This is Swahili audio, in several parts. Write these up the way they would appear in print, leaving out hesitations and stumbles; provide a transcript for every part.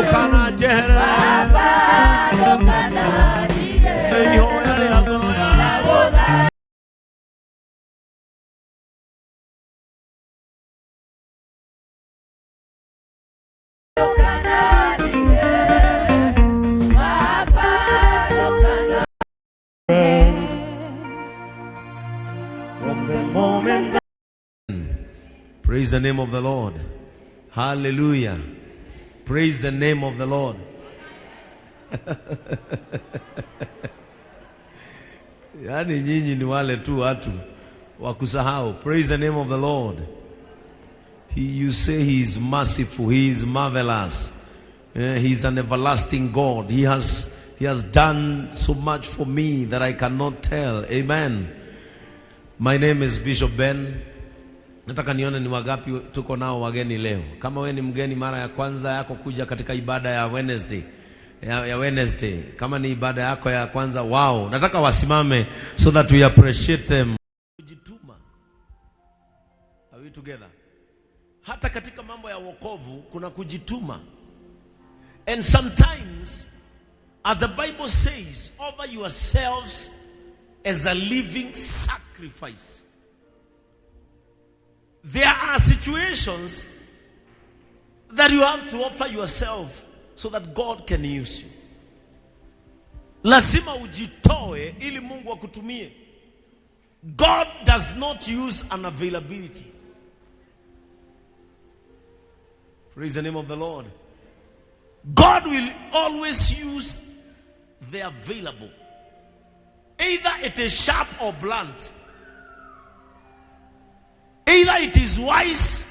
Yokana jere Papa yokana jere Eyoya yagoya Yokana jere Papa yokana From the moment that praise the name of the Lord. Hallelujah. Praise the name of the Lord. Yani nyinyi ni wale tu watu wakusahau. Praise the name of the Lord. You say he is merciful, he is marvelous. He is an everlasting God. He has done so much for me that I cannot tell. Amen. My name is Bishop Ben. Nataka nione ni wangapi tuko nao wageni leo. Kama wewe ni mgeni mara ya kwanza yako kuja katika ibada ya Wednesday, ya Wednesday. Kama ni ibada yako ya kwanza, wow. Nataka wasimame so that we appreciate them. Kujituma. Are we together? Hata katika mambo ya wokovu kuna kujituma. And sometimes, as the Bible says, offer yourselves as a living sacrifice. There are situations that you have to offer yourself so that God can use you. Lazima ujitoe ili Mungu akutumie. God does not use unavailability. Praise the name of the Lord. God will always use the available. Either it is sharp or blunt. Either it is wise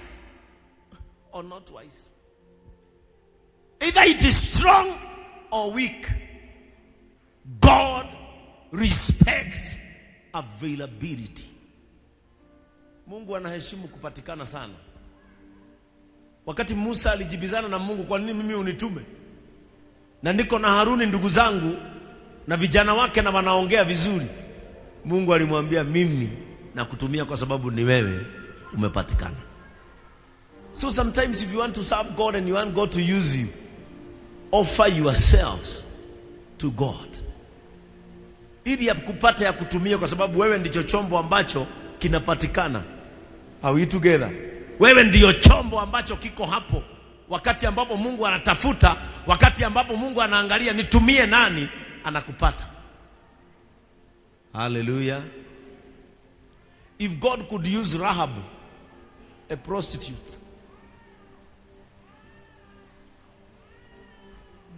or not wise. Either it is strong or weak. God respects availability. Mungu anaheshimu kupatikana sana. Wakati Musa alijibizana na Mungu, kwa nini mimi unitume? Na niko na Haruni ndugu zangu na vijana wake na wanaongea vizuri. Mungu alimwambia mimi nakutumia kwa sababu ni wewe umepatikana. So sometimes if you want to serve God and you want God to use you, offer yourselves to God. Ili akupate ya kutumia kwa sababu wewe ndicho chombo ambacho kinapatikana. Are we together? Wewe ndiyo chombo ambacho kiko hapo. Wakati ambapo Mungu anatafuta, wakati ambapo Mungu anaangalia nitumie nani, anakupata. Hallelujah. If God could use Rahab, a prostitute,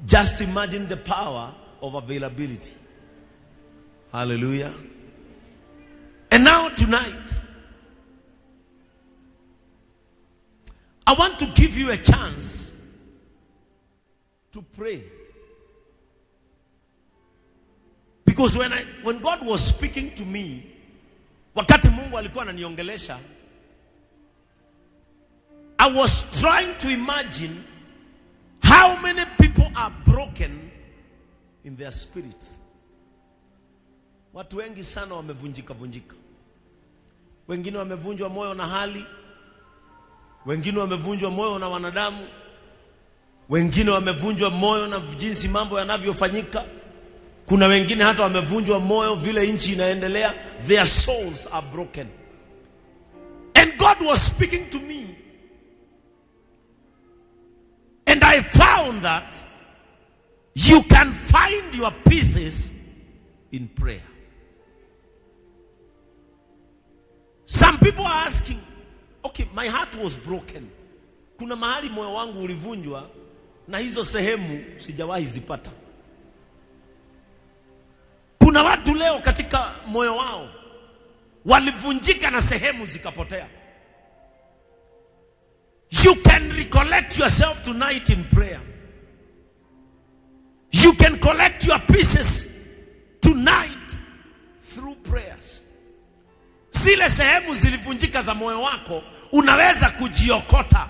just imagine the power of availability. Hallelujah. And now tonight, I want to give you a chance to pray. Because when God was speaking to me, wakati Mungu alikuwa ananiongelesha, I was trying to imagine how many people are broken in their spirits. Watu wengi sana wamevunjika. Wengine wamevunjwa moyo na hali, wengine wamevunjwa moyo na wanadamu, wengine wamevunjwa moyo na jinsi mambo yanavyofanyika. Kuna wengine hata wamevunjwa moyo vile nchi inaendelea. Their souls are broken. And God was speaking to me. And I found that you can find your pieces in prayer. Some people are asking, okay, my heart was broken. Kuna mahali moyo wangu ulivunjwa na hizo sehemu sijawahi zipata. Kuna watu leo katika moyo wao walivunjika na sehemu zikapotea. You can recollect yourself tonight in prayer. You can collect your pieces tonight through prayers. Zile sehemu zilivunjika za moyo wako unaweza kujiokota.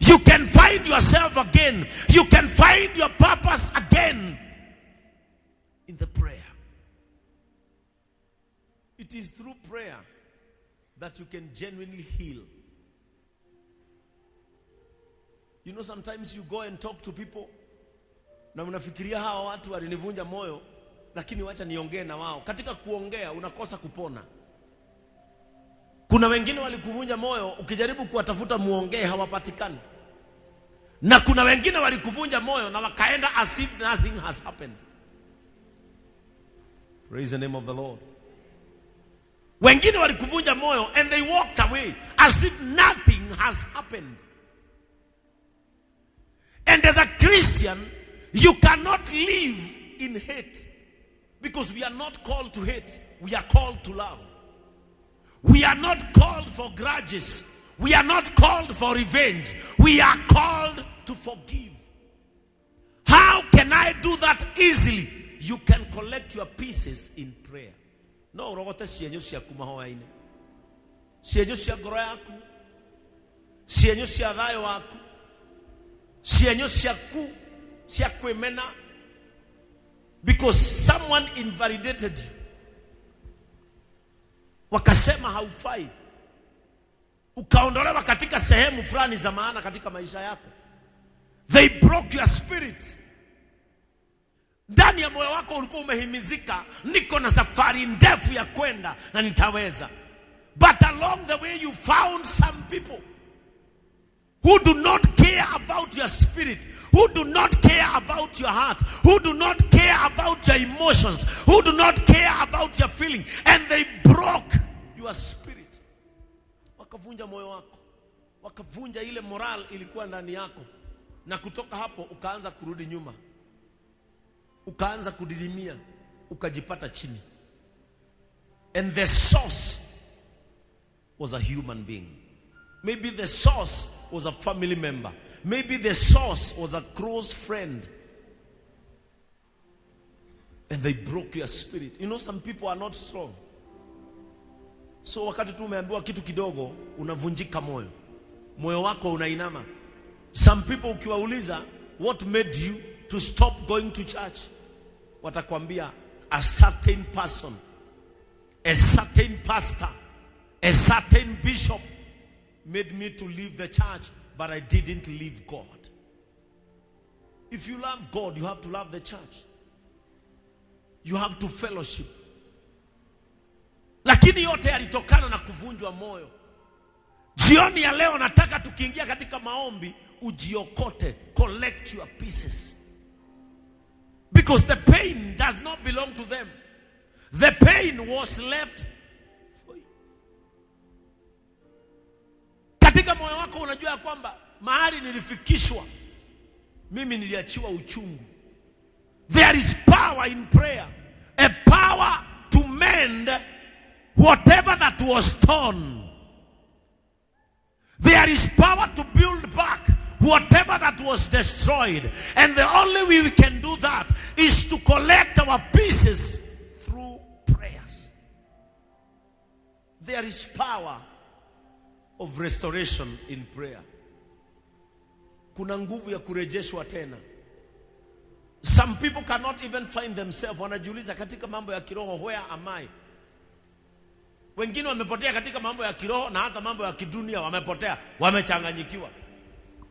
You can find yourself again. You can find your purpose again in the prayer. It is through prayer that you can genuinely heal. You know, sometimes you go and talk to people na unafikiria hawa watu walinivunja moyo, lakini wacha niongee na wao. Katika kuongea unakosa kupona. Kuna wengine walikuvunja moyo, ukijaribu kuwatafuta muongee hawapatikani. Na kuna wengine walikuvunja moyo na wakaenda as if nothing has happened. Praise the name of the Lord. Wengine walikuvunja moyo and they walked away as if nothing has happened. And as a Christian, you cannot live in hate, because we are not called to hate, we are called to love. We are not called for grudges. We are not called for revenge. We are called to forgive. How can I do that easily? You can collect your pieces in prayer. No, urogote sienyo siya kumahoa ine. Sienyo siya goro yaku. Sienyo siya thayo waku. Sienyo siya kwemena. Because someone invalidated you. Wakasema haufai. Ukaondolewa katika sehemu fulani za maana katika maisha yako. They broke your spirit. Ndani ya moyo wako ulikuwa umehimizika, niko na safari ndefu ya kwenda na nitaweza. But along the way you found some people who do not care about your spirit, who do not care about your heart, who do not care about your emotions, who do not care about your feeling, and they broke your spirit. Wakavunja moyo wako, wakavunja ile moral ilikuwa ndani yako, na kutoka hapo ukaanza kurudi nyuma, ukaanza kudidimia, ukajipata chini. And the source was a human being. Maybe the source was a family member. Maybe the source was a close friend. And they broke your spirit. You know, some people are not strong. So wakati tu umeambiwa kitu kidogo, unavunjika moyo. Moyo wako unainama. Some people ukiwauliza, what made you to stop going to church? Watakwambia, a certain person, a certain pastor, a certain bishop made me to leave the church, but I didn't leave God. If you love God, you have to love the church. You have to fellowship. Lakini yote yalitokana na kuvunjwa moyo. Jioni ya leo nataka tukiingia katika maombi, ujiokote, collect your pieces. Because the pain does not belong to them. The pain was left for you. Katika moyo wako unajua kwamba mahali nilifikishwa, mimi niliachiwa uchungu. There is power in prayer. A power to mend whatever that was torn. There is power to build back whatever that was destroyed. And the only way we can do that is to collect our pieces through prayers. There is power of restoration in prayer. Kuna nguvu ya kurejeshwa tena. Some people cannot even find themselves. Wanajiuliza katika mambo ya kiroho, where am I? Wengine wamepotea katika mambo ya kiroho na hata mambo ya kidunia wamepotea, wamechanganyikiwa.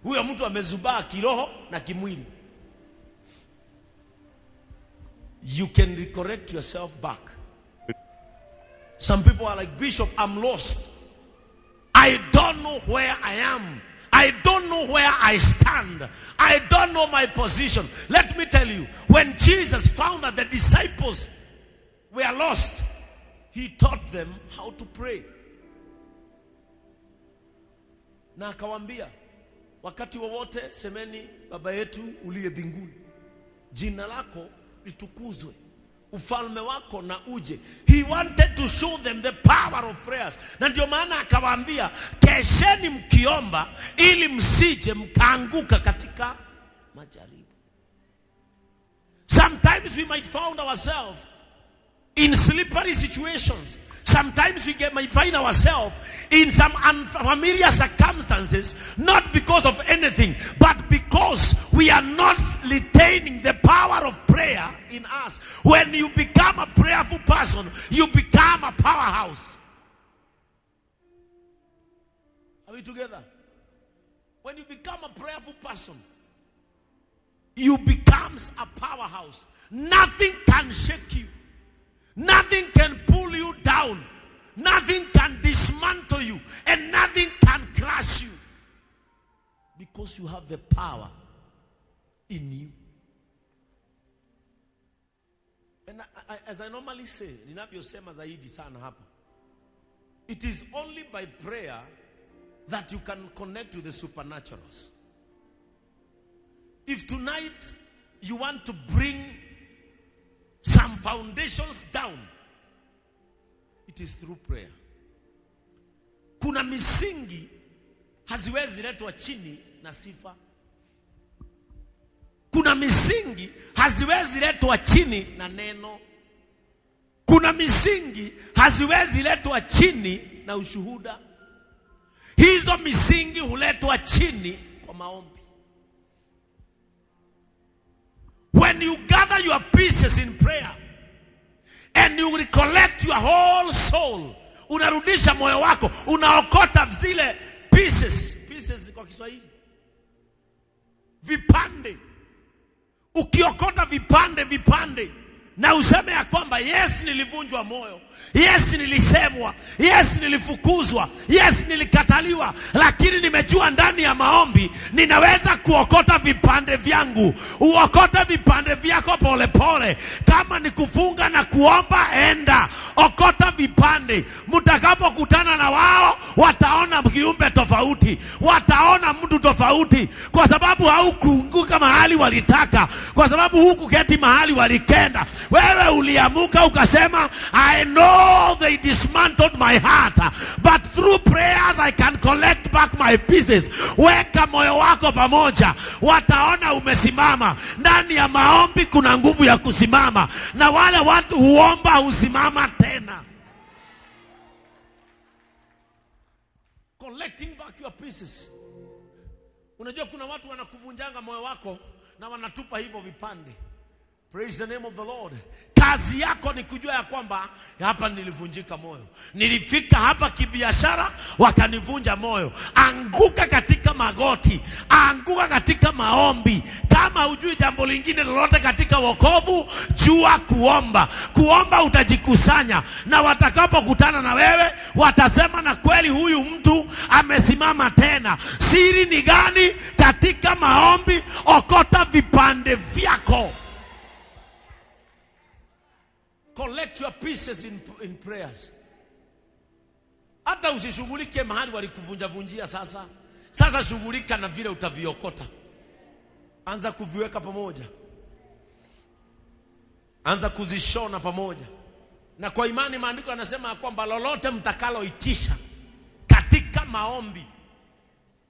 Huyo mtu amezubaa kiroho na kimwili. You can recorrect yourself back. Some people are like, Bishop, I'm lost. I don't know where I am. I don't know where I stand. I don't know my position. Let me tell you, when Jesus found that the disciples were lost, he taught them how to pray. Na akawaambia, wakati wowote semeni, Baba yetu uliye mbinguni, jina lako litukuzwe, ufalme wako na uje. He wanted to show them the power of prayers. Na ndio maana akawaambia, kesheni mkiomba ili msije mkaanguka katika majaribu. Sometimes we might find ourselves in slippery situations. Sometimes we might find ourselves in some unfamiliar circumstances, not because of anything, but because we are not retaining the power of prayer in us. When you become a prayerful person, you become a powerhouse. Are we together? When you become a prayerful person, you become a powerhouse. Nothing can shake you. Nothing can pull you down. Nothing can dismantle you. And nothing can crush you. Because you have the power in you. And as I normally say, ninavyosema zaidi sana hapa, it is only by prayer that you can connect with the supernaturals. If tonight you want to bring some foundations down, it is through prayer. Kuna misingi haziwezi letwa chini na sifa. Kuna misingi haziwezi letwa chini na neno. Kuna misingi haziwezi letwa chini na ushuhuda. Hizo misingi huletwa chini kwa maombi. When you gather your pieces in prayer and you recollect your whole soul, unarudisha moyo wako, unaokota zile pieces kwa Kiswahili, vipande. Ukiokota vipande na useme ya kwamba yes, nilivunjwa moyo, yes, nilisemwa, yes, nilifukuzwa, yes, nilikataliwa, lakini nimejua ndani ya maombi ninaweza kuokota vipande vyangu. Uokota vipande vyako pole pole. Kama ni kufunga na kuomba, enda okota vipande. Mtakapokutana na wao, wataona kiumbe tofauti, wataona mtu tofauti, kwa sababu haukuanguka mahali walitaka, kwa sababu hukuketi mahali walikenda. Wewe uliamuka ukasema, I know they dismantled my heart, but through prayers I can collect back my pieces. Weka moyo wako pamoja, wataona umesimama. Ndani ya maombi kuna nguvu ya kusimama, na wale watu huomba usimama tena. Collecting back your pieces. Unajua kuna watu wanakuvunjanga moyo wako na wanatupa hivyo vipande. Praise the name of the Lord. Kazi yako ni kujua ya kwamba hapa nilivunjika moyo. Nilifika hapa kibiashara, wakanivunja moyo. Anguka katika magoti, anguka katika maombi. Kama hujui jambo lingine lolote katika wokovu, jua kuomba. Kuomba utajikusanya, na watakapokutana na wewe watasema, na kweli huyu mtu amesimama tena. Siri ni gani katika maombi? Okota vipande vyako. Collect your pieces in prayers. Hata usishughulike mahali walikuvunjia sasa. Sasa shughulika na vile utaviokota. Anza kuviweka pamoja. Anza kuzishona pamoja. Na kwa imani maandiko yanasema kwamba lolote mtakaloitisha katika maombi,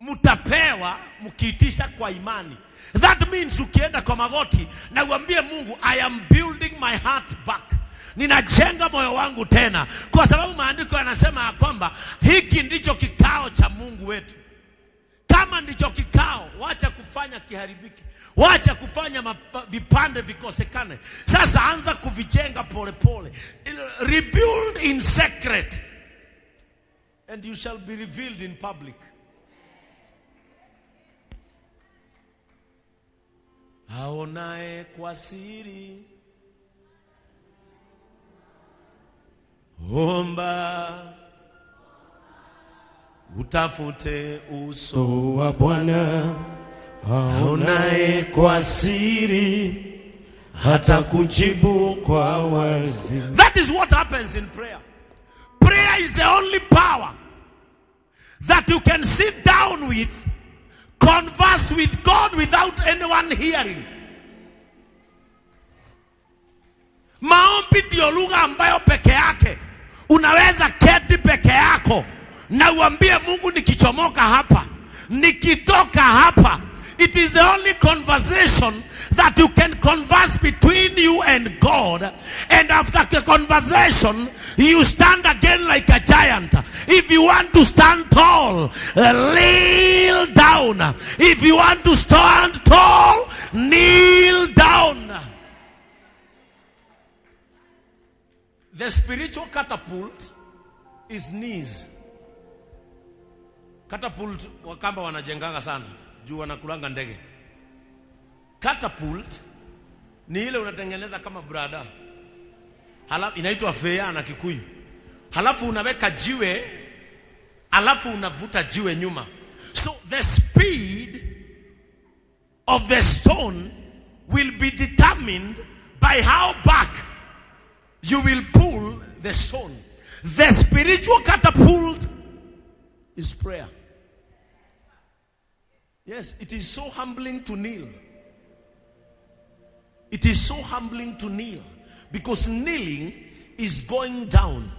mtapewa mkiitisha kwa imani. That means ukienda kwa magoti na uambie Mungu, I am building my heart back. Ninajenga moyo wangu tena, kwa sababu maandiko yanasema kwamba hiki ndicho kikao cha Mungu wetu. Kama ndicho kikao, wacha kufanya kiharibiki, wacha kufanya vipande vikosekane. Sasa anza kuvijenga pole pole. Rebuild in secret, and you shall be revealed in public. Aonaye kwa siri, omba, utafute uso wa Bwana. Aonaye kwa siri, hata kujibu kwa wazi. That is what happens in prayer. Prayer is the only power that you can sit down with, converse with God without anyone hearing. Maombi ndio lugha ambayo peke yake unaweza keti peke yako na uambie Mungu, nikichomoka hapa, nikitoka hapa. It is the only conversation that you can converse between you and God. And after the conversation, you stand again like a giant. If you want to stand tall, kneel down. If you want to stand tall, kneel down. The spiritual catapult is knees. Catapult Wakamba wanajenganga sana juu wanakulanga ndege. Catapult ni ile unatengeneza kama brada, halafu inaitwa fea na Kikuyu, halafu unaweka jiwe, halafu unavuta jiwe nyuma. So the speed of the stone will be determined by how back you will pull the stone. The spiritual catapult is prayer. Yes, it is so humbling to kneel. It is so humbling to kneel, because kneeling is going down.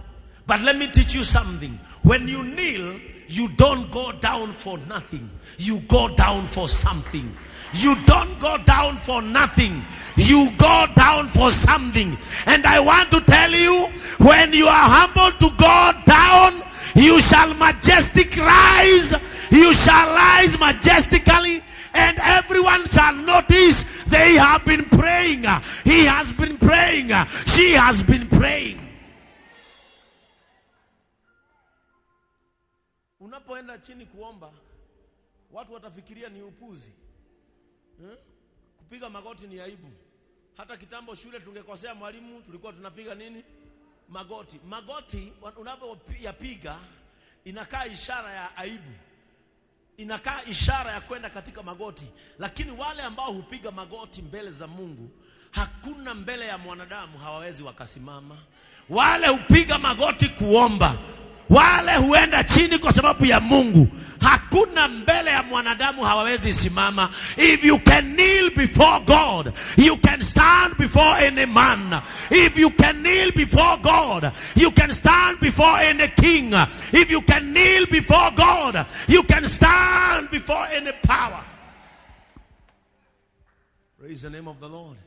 But let me teach you something. When you kneel, you don't go down for nothing. You go down for something. You don't go down for nothing. You go down for something. And I want to tell you, when you are humble to go down, you shall majestic rise. You shall rise majestically, and everyone shall notice they have been praying. He has been praying. She has been praying. Unapoenda chini kuomba, watu watafikiria ni upuzi. Kupiga magoti ni aibu. Hata kitambo shule tungekosea mwalimu, tulikuwa tunapiga nini? Magoti. Magoti unapoyapiga inakaa ishara ya aibu. Inakaa ishara ya kwenda katika magoti. Lakini wale ambao hupiga magoti mbele za Mungu, hakuna mbele ya mwanadamu hawawezi wakasimama. Wale hupiga magoti kuomba, wale huenda chini kwa sababu ya Mungu, hakuna mbele ya mwanadamu hawawezi simama. If you can kneel before God, you can stand before any man. If you can kneel before God, you can stand before any king. If you can kneel before God, you can stand before any power. Praise the name of the Lord.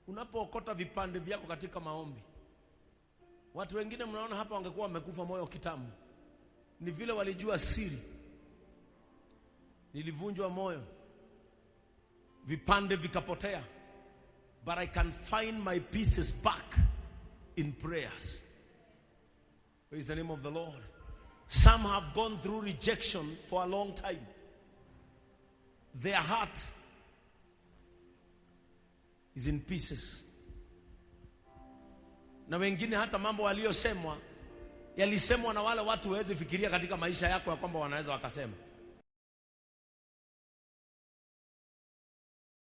Unapookota vipande vyako katika maombi, watu wengine mnaona hapa wangekuwa wamekufa moyo kitambo. Ni vile walijua siri. Nilivunjwa moyo, vipande vikapotea, but I can find my pieces back in prayers. Praise the name of the Lord. Some have gone through rejection for a long time. Their heart is in pieces. Na wengine hata mambo waliosemwa yalisemwa na wale watu waweze fikiria katika maisha yako ya kwamba wanaweza wakasema.